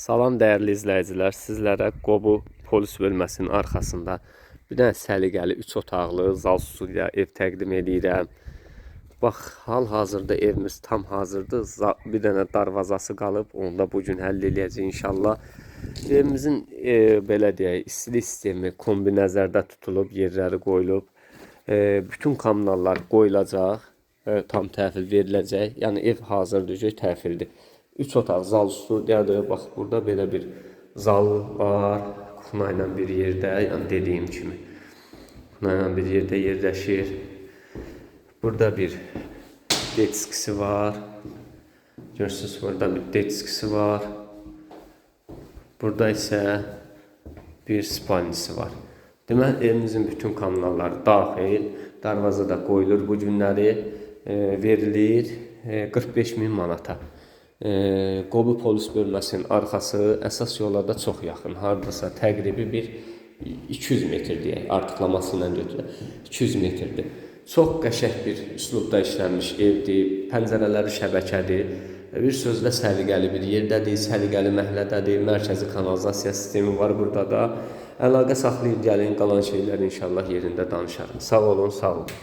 Salam dəyərli izləyicilər, sizlərə Qobu polis bölməsinin arxasında bir dənə səliqəli 3 otaqlı zal studiya ev təqdim edirəm. Bax, hal-hazırda evimiz tam hazırdır. Bir dənə darvazası qalıb, onu da bugün həll eləyəcəyik inşallah. Evimizin belə deyək, istilik sistemi kombi nəzərdə tutulub, yerləri qoyulub. Bütün kommunallar qoyulacaq, tam təhvil veriləcək. Yəni ev hazırdır, təhvildir. 3 otaq zal studiyadır. Bax, burada belə bir zal var. Kuxna ilə bir yerdə, yəni dediyim kimi. Kuxna ilə bir yerdə yerləşir. Burada bir detiskisi var. Görürsünüz, burada bir detiskisi var. Burada isə bir spalnisi var. Deməli, evimizin bütün kommunalları daxil. Darvazada qoyulur bu günləri. Verilir 45.000 manata. Qobu polis bölməsinin arxası əsas yola da çox yaxın. Hardasa təqribi bir 200 metr deyək, artıqlaması ilə götürək. 200 metrdir. Çox qəşəng bir üslubda işlənmiş evdir. Pəncərələri şəbəkədir. Bir sözlə səliqəli bir yerdədir, səliqəli məhlədədir. Mərkəzi kanalizasiya sistemi var burada da. Əlaqə saxlayın, gəlin, qalan şeyləri inşallah yerində danışarım. Sağ olun, sağ olun.